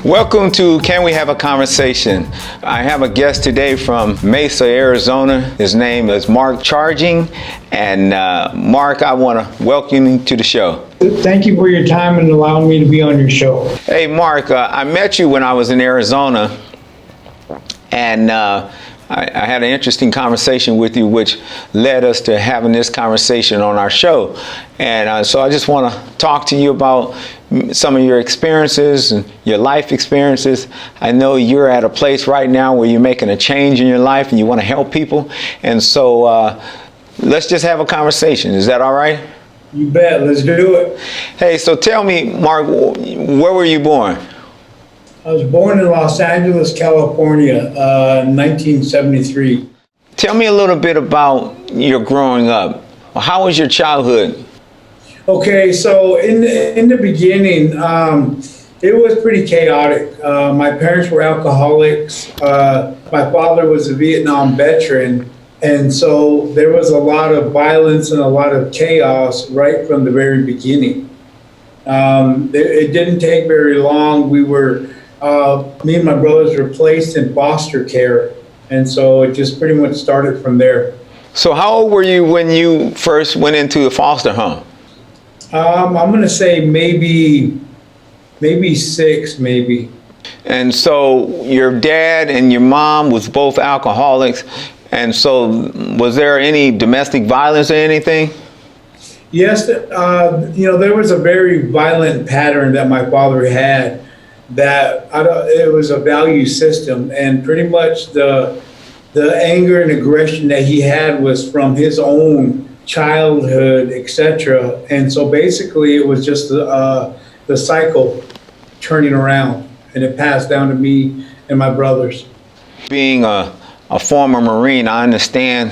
Welcome to Can We Have a Conversation? I have a guest today from Mesa, Arizona. His name is Mark Charging. And Mark, I want to welcome you to the show. Thank you for your time and allowing me to be on your show. Hey, Mark, I met you when I was in Arizona. And I had an interesting conversation with you, which led us to having this conversation on our show. And so I just want to talk to you about some of your experiences and your life experiences. I know you're at a place right now where you're making a change in your life and you want to help people. And so let's just have a conversation. Is that all right? You bet. Let's do it. Hey, so tell me, Mark, where were you born? I was born in Los Angeles, California, 1973. Tell me a little bit about your growing up. How was your childhood? Okay, so in the beginning, it was pretty chaotic. My parents were alcoholics. My father was a Vietnam veteran, and so there was a lot of violence and a lot of chaos right from the very beginning. It didn't take very long. Me and my brothers were placed in foster care, and so it just pretty much started from there. So how old were you when you first went into the foster home? I'm going to say maybe 6, maybe. And so your dad and your mom was both alcoholics, and so was there any domestic violence or anything? Yes, there was a very violent pattern that my father had. It was a value system, and pretty much the anger and aggression that he had was from his own childhood, etc. And so basically it was just the cycle turning around, and it passed down to me and my brothers. Being a former Marine, I understand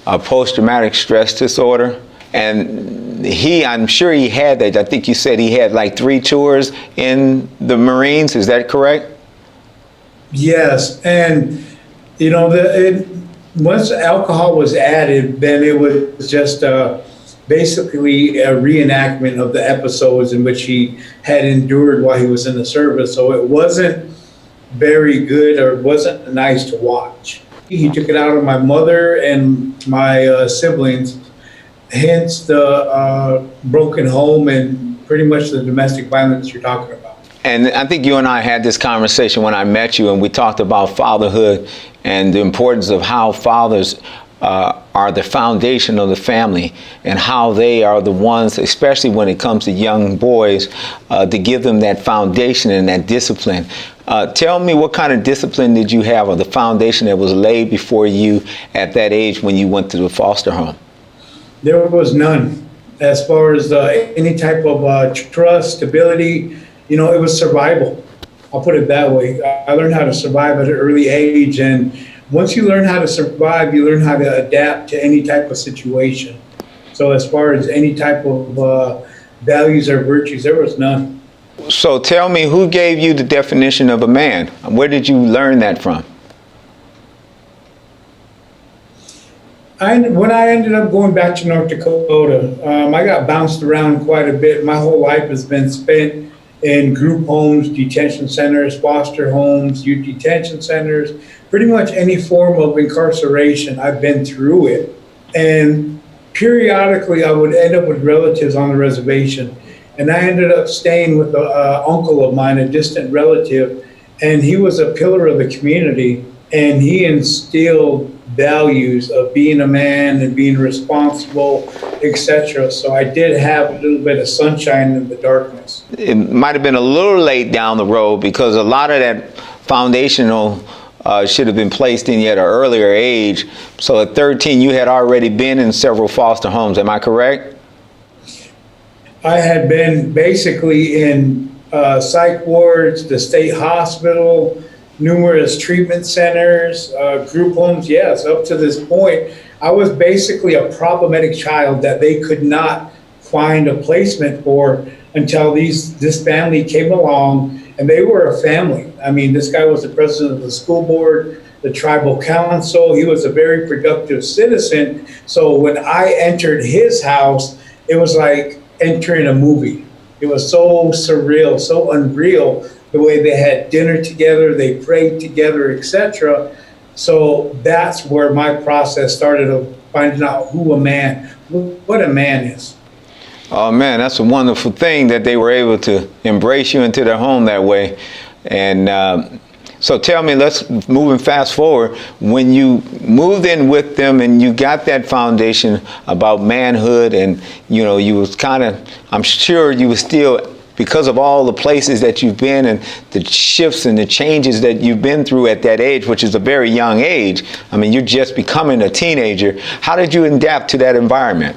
post-traumatic stress disorder. And I'm sure he had that. I think you said he had like 3 tours in the Marines. Is that correct? Yes. And, once alcohol was added, then it was just basically a reenactment of the episodes in which he had endured while he was in the service. So it wasn't very good, or it wasn't nice to watch. He took it out on my mother and my siblings. Hence the broken home and pretty much the domestic violence you're talking about. And I think you and I had this conversation when I met you, and we talked about fatherhood and the importance of how fathers are the foundation of the family, and how they are the ones, especially when it comes to young boys, to give them that foundation and that discipline. Tell me, what kind of discipline did you have, or the foundation that was laid before you at that age when you went to the foster home? There was none. As far as any type of trust, stability, it was survival. I'll put it that way. I learned how to survive at an early age, and once you learn how to survive, you learn how to adapt to any type of situation. So as far as any type of values or virtues, there was none. So tell me, who gave you the definition of a man? Where did you learn that from? When I ended up going back to North Dakota, I got bounced around quite a bit. My whole life has been spent in group homes, detention centers, foster homes, youth detention centers, pretty much any form of incarceration. I've been through it. And periodically I would end up with relatives on the reservation. And I ended up staying with an uncle of mine, a distant relative, and he was a pillar of the community, and he instilled values of being a man and being responsible, etc. So I did have a little bit of sunshine in the darkness. It might have been a little late down the road, because a lot of that foundational should have been placed in you at an earlier age. So at 13, you had already been in several foster homes. Am I correct? I had been basically in psych wards, the state hospital, numerous treatment centers, group homes. Yes, up to this point, I was basically a problematic child that they could not find a placement for until this family came along, and they were a family. I mean, this guy was the president of the school board, the tribal council. He was a very productive citizen. So when I entered his house, it was like entering a movie. It was so surreal, so unreal. the way they had dinner together, they prayed together, etc. So that's where my process started of finding out what a man is. Oh man, that's a wonderful thing that they were able to embrace you into their home that way. And so tell me, let's moving fast forward, when you moved in with them and you got that foundation about manhood, and you was kind of, I'm sure you were still, because of all the places that you've been and the shifts and the changes that you've been through at that age, which is a very young age. I mean, you're just becoming a teenager. How did you adapt to that environment?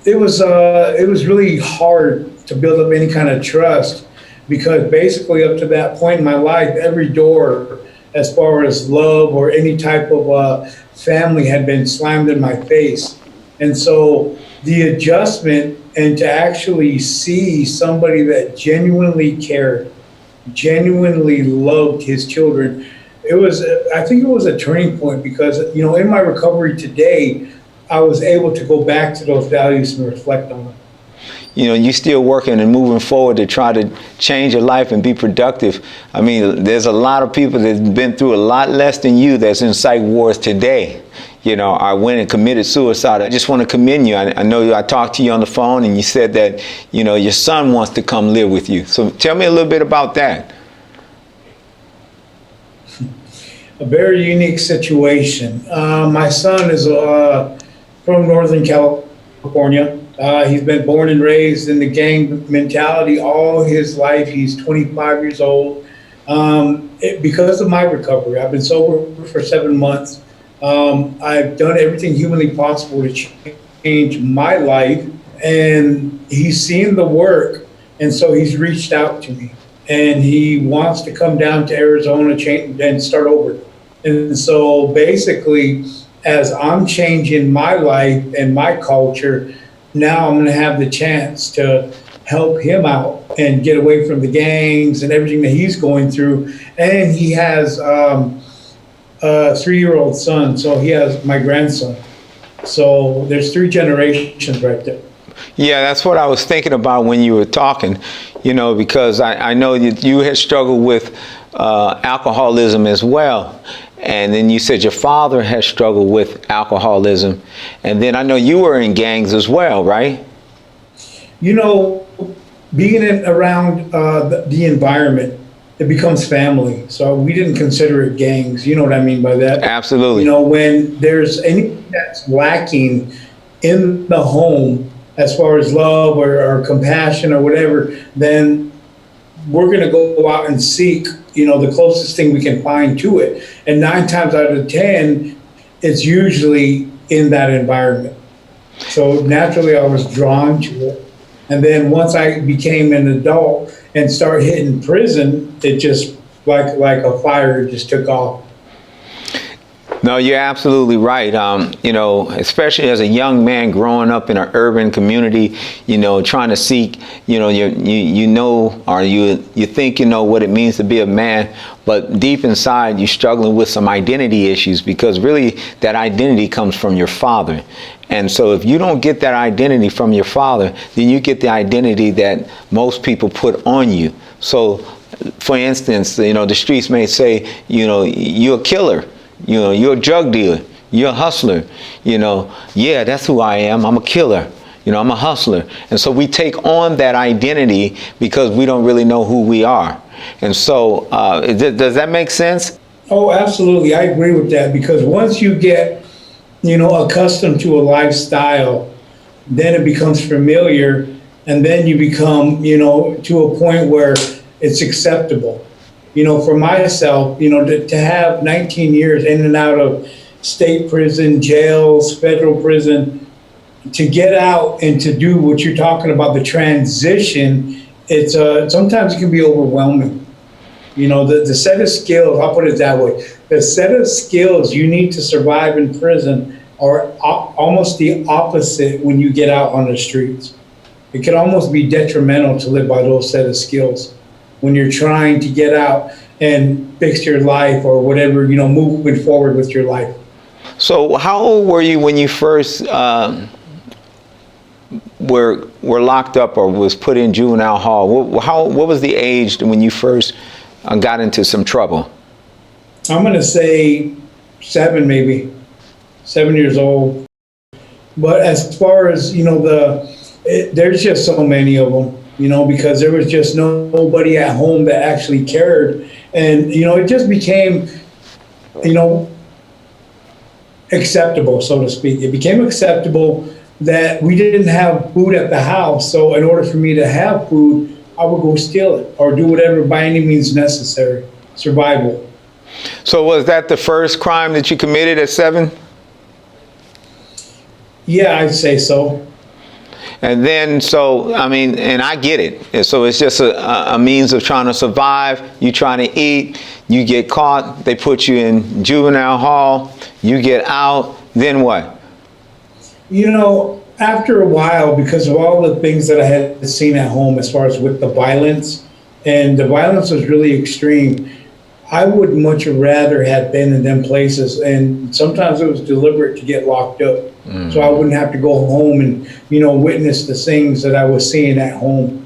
It was really hard to build up any kind of trust, because basically up to that point in my life, every door as far as love or any type of family had been slammed in my face. And so the adjustment, and to actually see somebody that genuinely cared, genuinely loved his children, I think it was a turning point, because in my recovery today, I was able to go back to those values and reflect on them. You're still working and moving forward to try to change your life and be productive. I mean, there's a lot of people that's been through a lot less than you that's in psych wards today. I went and committed suicide. I just want to commend you. I know I talked to you on the phone and you said that, your son wants to come live with you. So tell me a little bit about that. A very unique situation. My son is from Northern California. He's been born and raised in the gang mentality all his life. He's 25 years old. Because of my recovery, I've been sober for 7 months. I've done everything humanly possible to change my life, and he's seen the work, and so he's reached out to me, and he wants to come down to Arizona and start over. And so basically, as I'm changing my life and my culture, now I'm going to have the chance to help him out and get away from the gangs and everything that he's going through. And he has a 3-year-old son, so he has my grandson. So there's 3 generations right there. Yeah, that's what I was thinking about when you were talking, because I know that you had struggled with alcoholism as well. And then you said your father has struggled with alcoholism. And then I know you were in gangs as well, right? Being around the environment, it becomes family. So we didn't consider it gangs. You know what I mean by that? Absolutely. When there's anything that's lacking in the home, as far as love or compassion or whatever, then we're going to go out and seek, the closest thing we can find to it. And 9 times out of 10, it's usually in that environment. So naturally, I was drawn to it. And then once I became an adult and started hitting prison, it just like a fire just took off. No, you're absolutely right. Especially as a young man growing up in an urban community, trying to seek, you think you know what it means to be a man, but deep inside you're struggling with some identity issues, because really that identity comes from your father. And so if you don't get that identity from your father, then you get the identity that most people put on you. So, for instance, the streets may say, you're a killer. You're a drug dealer, you're a hustler, yeah, that's who I am. I'm a killer, I'm a hustler. And so we take on that identity because we don't really know who we are. And so does that make sense? Oh, absolutely. I agree with that, because once you get, accustomed to a lifestyle, then it becomes familiar, and then you become, to a point where it's acceptable. For myself, to have 19 years in and out of state prison, jails, federal prison, to get out and to do what you're talking about, the transition, it's sometimes it can be overwhelming. The set of skills, I'll put it that way, the set of skills you need to survive in prison are almost the opposite when you get out on the streets. It can almost be detrimental to live by those set of skills when you're trying to get out and fix your life or whatever, moving forward with your life. So how old were you when you first were locked up or was put in juvenile hall, what was the age when you first got into some trouble? I'm going to say 7, maybe 7 years old. But as far as, there's just so many of them, because there was just nobody at home that actually cared. And, it just became, acceptable, so to speak. It became acceptable that we didn't have food at the house. So in order for me to have food, I would go steal it or do whatever by any means necessary. Survival. So was that the first crime that you committed at 7? Yeah, I'd say so. And then, and I get it. And so it's just a means of trying to survive. You trying to eat, you get caught, they put you in juvenile hall, you get out, then what? After a while, because of all the things that I had seen at home as far as with the violence, and the violence was really extreme, I would much rather have been in them places, and sometimes it was deliberate to get locked up. So I wouldn't have to go home and, witness the things that I was seeing at home.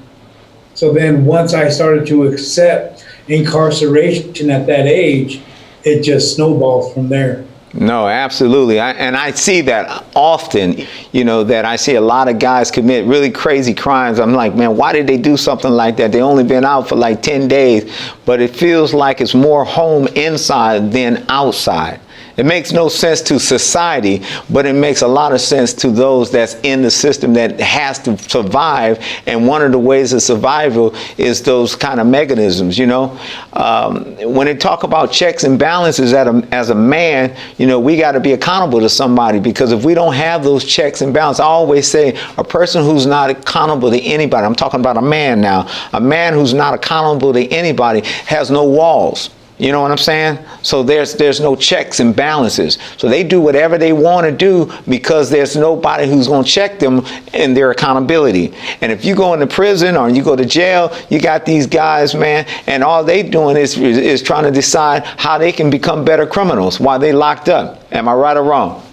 So then once I started to accept incarceration at that age, it just snowballed from there. No, absolutely. I see that often, that I see a lot of guys commit really crazy crimes. I'm like, man, why did they do something like that? They only been out for like 10 days, but it feels like it's more home inside than outside. It makes no sense to society, but it makes a lot of sense to those that's in the system that has to survive. And one of the ways of survival is those kind of mechanisms, When they talk about checks and balances as a man, we got to be accountable to somebody, because if we don't have those checks and balances, I always say a person who's not accountable to anybody, I'm talking about a man now, a man who's not accountable to anybody has no walls. You know what I'm saying? So there's no checks and balances. So they do whatever they want to do because there's nobody who's going to check them in their accountability. And if you go into prison or you go to jail, you got these guys, man, and all they doing is trying to decide how they can become better criminals while they locked up. Am I right or wrong?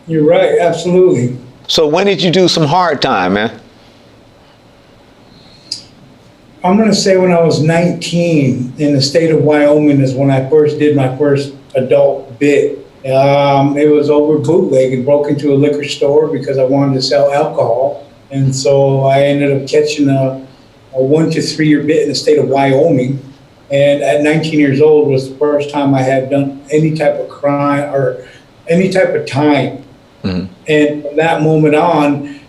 You're right, absolutely. So when did you do some hard time, man? I'm going to say when I was 19 in the state of Wyoming is when I first did my first adult bit. It was over bootleg and broke into a liquor store because I wanted to sell alcohol. And so I ended up catching a 1 to 3 year bit in the state of Wyoming. And at 19 years old was the first time I had done any type of crime or any type of time. Mm-hmm. And from that moment on,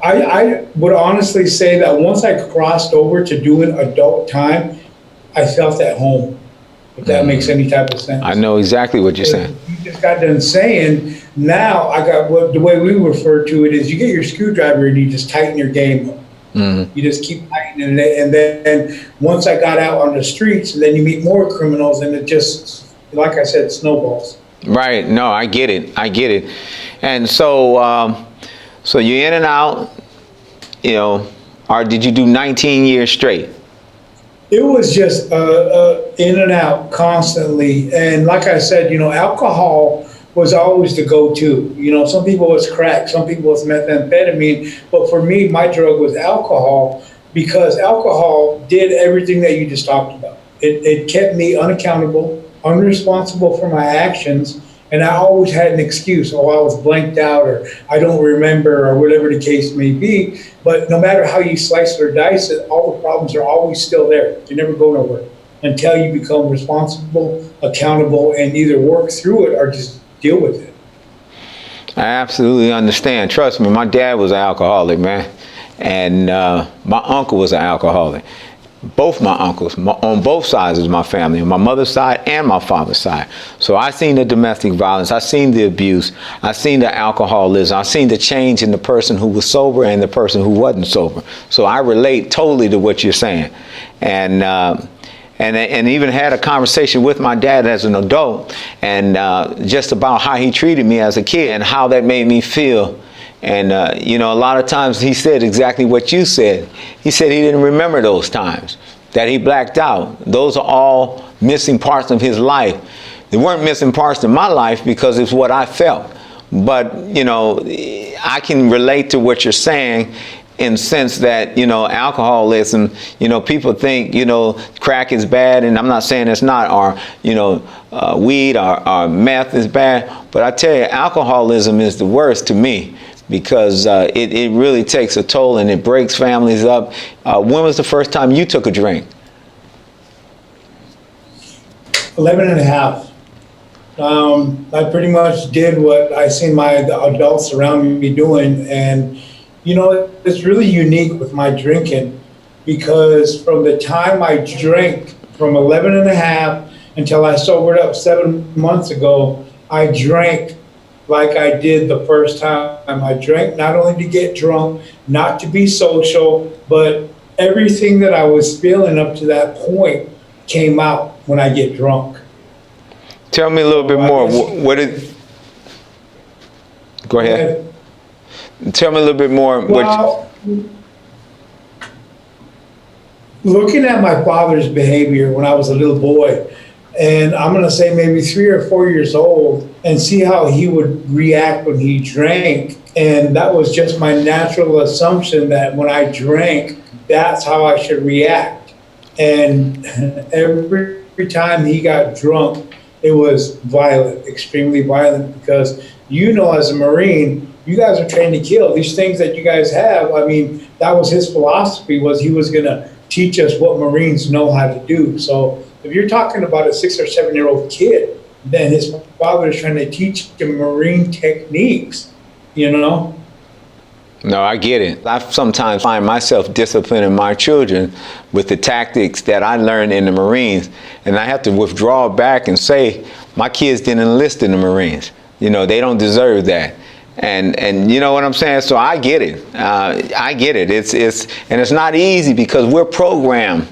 I would honestly say that once I crossed over to doing adult time, I felt at home, if that makes any type of sense. I know exactly what you're saying. You just got done saying, now I got the way we refer to it is you get your screwdriver and you just tighten your game up. Mm-hmm. You just keep tightening it. And then once I got out on the streets, and then you meet more criminals, and it just, like I said, snowballs. Right. No, I get it. And so, so you're in and out, or did you do 19 years straight? It was just in and out constantly. And like I said, alcohol was always the go-to. Some people was crack, some people was methamphetamine. But for me, my drug was alcohol, because alcohol did everything that you just talked about. It kept me unaccountable, unresponsible for my actions. And I always had an excuse. I was blanked out, or I don't remember, or whatever the case may be. But no matter how you slice or dice it, all the problems are always still there. They never go nowhere until you become responsible, accountable, and either work through it or just deal with it. I absolutely understand. Trust me, my dad was an alcoholic, man. And my uncle was an alcoholic. Both my uncles, on both sides of my family, on my mother's side and my father's side. So I seen the domestic violence, I seen the abuse, I seen the alcoholism, I seen the change in the person who was sober and the person who wasn't sober. So I relate totally to what you're saying. And even had a conversation with my dad as an adult, and just about how he treated me as a kid and how that made me feel. And, a lot of times he said exactly what you said. He said he didn't remember those times, that he blacked out. Those are all missing parts of his life. They weren't missing parts of my life because it's what I felt. But, I can relate to what you're saying. in the sense that, alcoholism, people think, crack is bad, and I'm not saying it's not, or, weed or meth is bad, but I tell you, alcoholism is the worst to me, because it really takes a toll and it breaks families up. When was the first time you took a drink? 11 and a half. I pretty much did what I seen the adults around me doing, and it's really unique with my drinking, because from the time I drank, from 11 and a half until I sobered up 7 months ago, I drank like I did the first time. I drank not only to get drunk, not to be social, but everything that I was feeling up to that point came out when I get drunk. Tell me a little bit more. Go ahead. Tell me a little bit more. Well, looking at my father's behavior when I was a little boy, and I'm going to say maybe 3 or 4 years old, and see how he would react when he drank. And that was just my natural assumption that when I drank, that's how I should react. And every time he got drunk, it was violent, extremely violent, because as a Marine, you guys are trained to kill. These things that you guys have, that was his philosophy, was he was going to teach us what Marines know how to do. So if you're talking about a 6 or 7 year old kid, then his father is trying to teach him Marine techniques, No, I get it. I sometimes find myself disciplining my children with the tactics that I learned in the Marines, and I have to withdraw back and say, my kids didn't enlist in the Marines. They don't deserve that. And you know what I'm saying? So I get it. I get it. It's not easy, because we're programmed,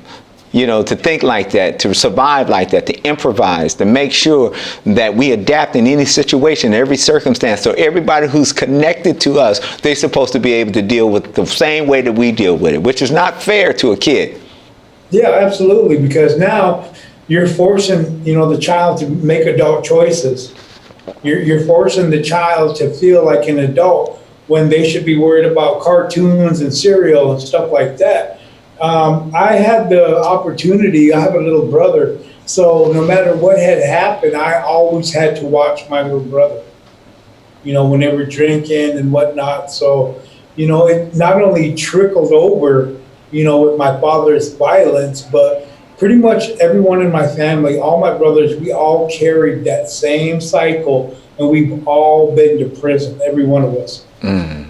to think like that, to survive like that, to improvise, to make sure that we adapt in any situation, every circumstance. So everybody who's connected to us, they're supposed to be able to deal with the same way that we deal with it, which is not fair to a kid. Yeah, absolutely. Because now you're forcing, the child to make adult choices. You're forcing the child to feel like an adult when they should be worried about cartoons and cereal and stuff like that. I had the opportunity, I have a little brother, so no matter what had happened, I always had to watch my little brother, when they were drinking and whatnot. So, it not only trickled over, with my father's violence, but pretty much everyone in my family, all my brothers, we all carried that same cycle, and we've all been to prison, every one of us. Mm.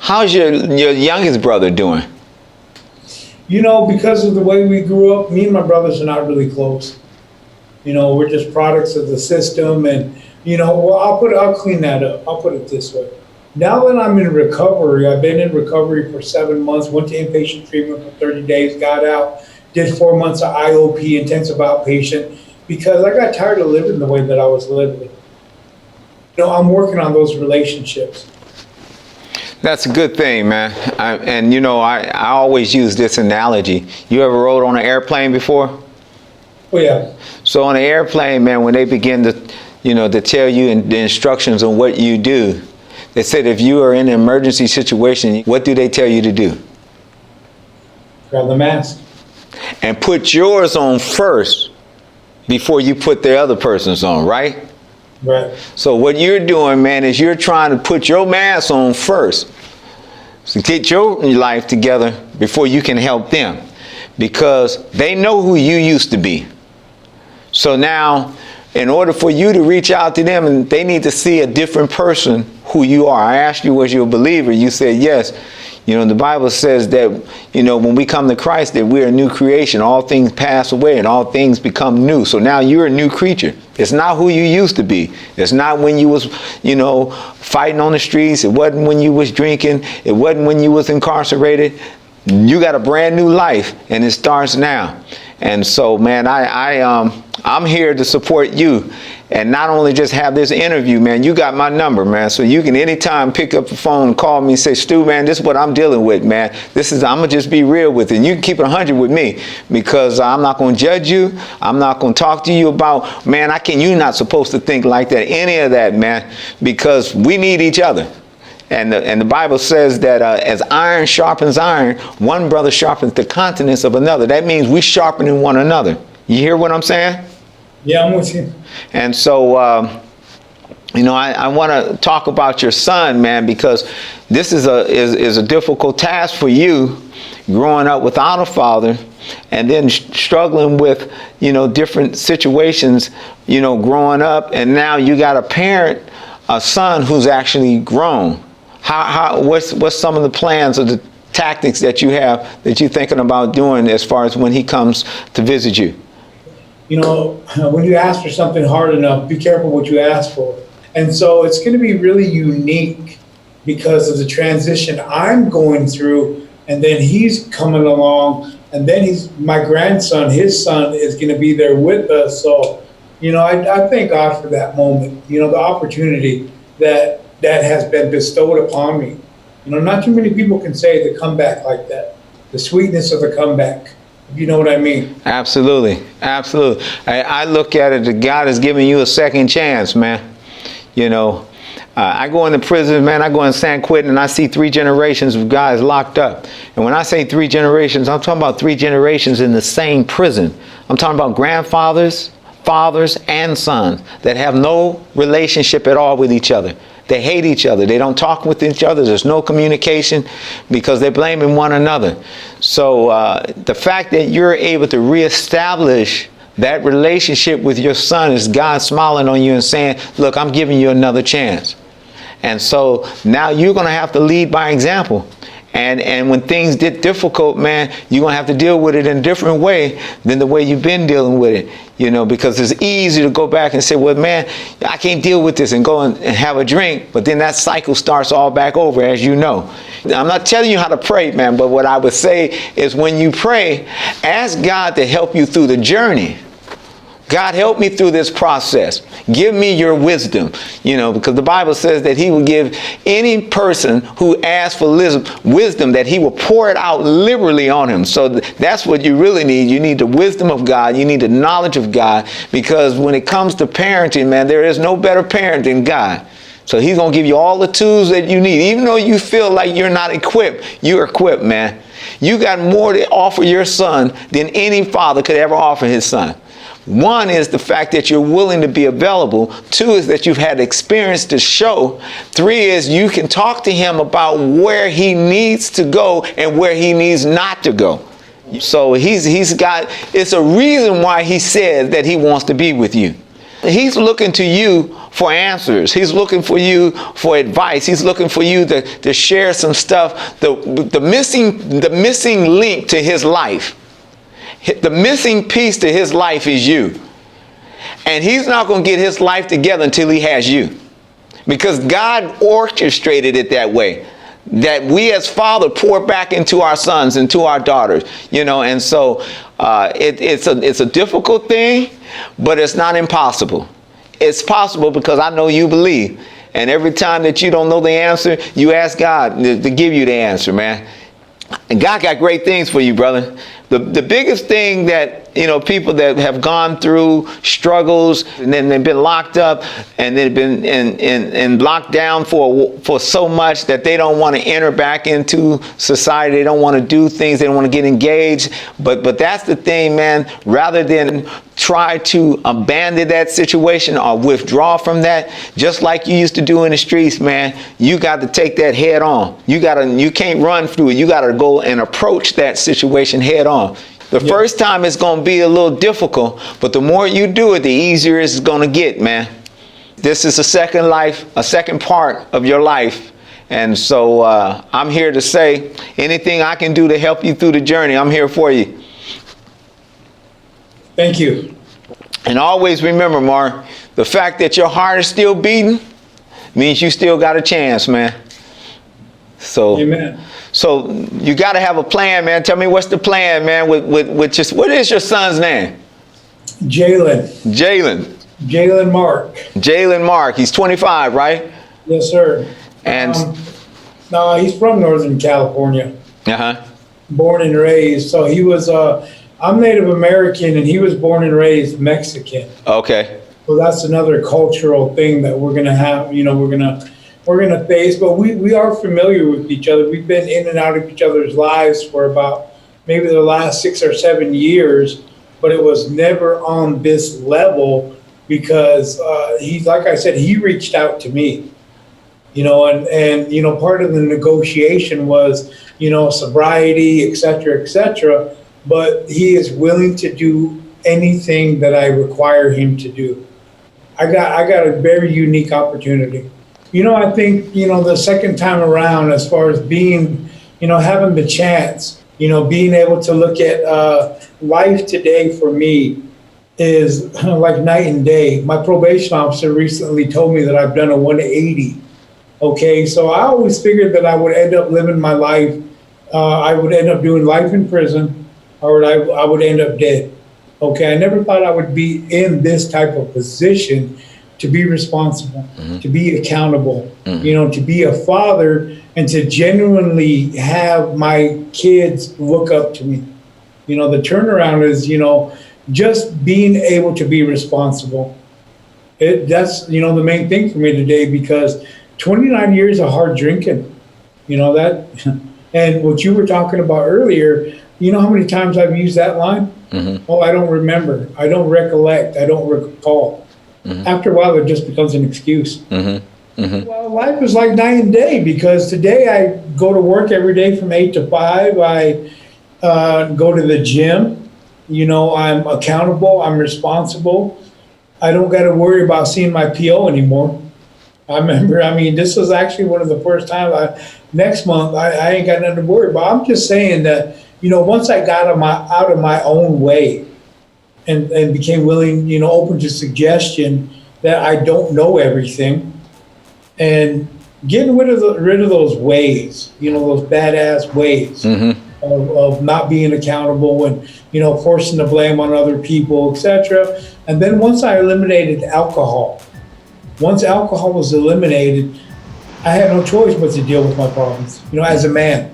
How's your youngest brother doing? Because of the way we grew up, me and my brothers are not really close. We're just products of the system, and I'll clean that up. I'll put it this way. Now that I'm in recovery, I've been in recovery for 7 months, went to inpatient treatment for 30 days, got out, did 4 months of IOP, intensive outpatient, because I got tired of living the way that I was living. I'm working on those relationships. That's a good thing, man. I always use this analogy. You ever rode on an airplane before? Oh, yeah. So on an airplane, man, when they begin to tell you the instructions on what you do, they said if you are in an emergency situation, what do they tell you to do? Grab the mask. And put yours on first before you put the other person's on, right? Right. So what you're doing, man, is you're trying to put your mask on first. So get your life together before you can help them, because they know who you used to be. So now, in order for you to reach out to them, and they need to see a different person who you are. I asked you, was you a believer? You said yes. The Bible says that, when we come to Christ, that we're a new creation. All things pass away and all things become new. So now you're a new creature. It's not who you used to be. It's not when you was, fighting on the streets. It wasn't when you was drinking. It wasn't when you was incarcerated. You got a brand new life, and it starts now. And so, man, I'm here to support you, and not only just have this interview, man. You got my number, man, so you can anytime pick up the phone and call me and say, Stu, man, this is what I'm dealing with, man. I'm gonna just be real with it. And you can keep it 100 with me, because I'm not gonna judge you. I'm not gonna talk to you about, man, you're not supposed to think like that, any of that, man, because we need each other. And the Bible says that as iron sharpens iron, one brother sharpens the countenance of another. That means we sharpening one another. You hear what I'm saying? Yeah, I'm with you. And so, I want to talk about your son, man, because this is a difficult task for you, growing up without a father, and then struggling with, different situations, growing up, and now you got a son who's actually grown. What's some of the plans or the tactics that you have that you're thinking about doing as far as when he comes to visit you? When you ask for something hard enough, be careful what you ask for. And so it's going to be really unique because of the transition I'm going through, and then he's coming along, and then my grandson, his son, is going to be there with us. So, I thank God for that moment, the opportunity that has been bestowed upon me. Not too many people can say the comeback like that, the sweetness of the comeback. You know what I mean? Absolutely. Absolutely. I look at it that God is giving you a second chance, man. I go into prison, man. I go in San Quentin and I see 3 generations of guys locked up. And when I say 3 generations, I'm talking about 3 generations in the same prison. I'm talking about grandfathers, fathers, and sons that have no relationship at all with each other. They hate each other. They don't talk with each other. There's no communication because they're blaming one another. So the fact that you're able to reestablish that relationship with your son is God smiling on you and saying, look, I'm giving you another chance. And so now you're going to have to lead by example. And when things get difficult, man, you're going to have to deal with it in a different way than the way you've been dealing with it, because it's easy to go back and say, well, man, I can't deal with this and go and have a drink. But then that cycle starts all back over, as you know. I'm not telling you how to pray, man, but what I would say is when you pray, ask God to help you through the journey. God, help me through this process. Give me your wisdom, because the Bible says that he will give any person who asks for wisdom, that he will pour it out liberally on him. So that's what you really need. You need the wisdom of God. You need the knowledge of God, because when it comes to parenting, man, there is no better parent than God. So he's going to give you all the tools that you need. Even though you feel like you're not equipped, you're equipped, man. You got more to offer your son than any father could ever offer his son. 1 is the fact that you're willing to be available. 2 is that you've had experience to show. 3 is you can talk to him about where he needs to go and where he needs not to go. So it's a reason why he said that he wants to be with you. He's looking to you for answers. He's looking for you for advice. He's looking for you to share some stuff. The missing link to his life. The missing piece to his life is you. And he's not going to get his life together until he has you. Because God orchestrated it that way. That we as father pour back into our sons and to our daughters. And so it's a difficult thing, but it's not impossible. It's possible because I know you believe. And every time that you don't know the answer, you ask God to give you the answer, man. And God got great things for you, brother. The biggest thing that, people that have gone through struggles and then they've been locked up and they've been in locked down for so much that they don't want to enter back into society. They don't want to do things. They don't want to get engaged. But that's the thing, man. Rather than try to abandon that situation or withdraw from that, just like you used to do in the streets, man, you got to take that head on. You can't run through it. You got to go and approach that situation head on. The first time it's going to be a little difficult, but the more you do it, the easier it's going to get, man. This is a second part of your life. And so I'm here to say anything I can do to help you through the journey, I'm here for you. Thank you. And always remember, Mark, the fact that your heart is still beating means you still got a chance, man. So, amen. So you got to have a plan, man. Tell me what's the plan, man, with just, what is your son's name? Jalen. Jalen Mark. Jalen Mark. He's 25, right? Yes, sir. And no, he's from Northern California. Born and raised. So he was, I'm Native American and he was born and raised Mexican. Okay. So that's another cultural thing that we're going to have, we're going to we're going to face, but we are familiar with each other. We've been in and out of each other's lives for about maybe the last 6 or 7 years, but it was never on this level because like I said, he reached out to me, and part of the negotiation was, sobriety, et cetera, but he is willing to do anything that I require him to do. I got a very unique opportunity. I think, the second time around, as far as being, having the chance, being able to look at life today for me is like night and day. My probation officer recently told me that I've done a 180. Okay, so I always figured that I would end up living my life. I would end up doing life in prison, or I would end up dead. Okay, I never thought I would be in this type of position to be responsible, to be accountable, to be a father, and to genuinely have my kids look up to me. The turnaround is, just being able to be responsible. That's, the main thing for me today, because 29 years of hard drinking, that, and what you were talking about earlier, how many times I've used that line? Oh, I don't remember. I don't recollect. I don't recall. After a while, it just becomes an excuse. Well, life is like night and day, because today I go to work every day from 8 to 5. I go to the gym. I'm accountable. I'm responsible. I don't got to worry about seeing my PO anymore. I remember, this was actually one of the first times. Next month, I ain't got nothing to worry about. I'm just saying that, once I got out of my own way and became willing, open to suggestion that I don't know everything, and getting rid of those ways, those badass ways of not being accountable and, forcing the blame on other people, etc. And then once I eliminated alcohol, once alcohol was eliminated, I had no choice but to deal with my problems, as a man.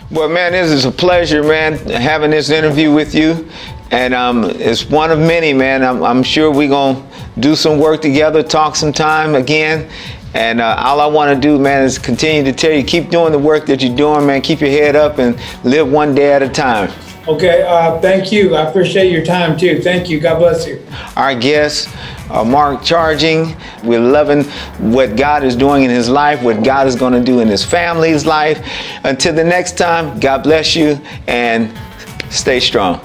Well, man, this is a pleasure, man, having this interview with you. And it's one of many, man. I'm sure we're going to do some work together, talk some time again. And all I want to do, man, is continue to tell you, keep doing the work that you're doing, man. Keep your head up and live one day at a time. Okay, thank you. I appreciate your time, too. Thank you. God bless you. Our guest, Mark Charging. We're loving what God is doing in his life, what God is going to do in his family's life. Until the next time, God bless you and stay strong.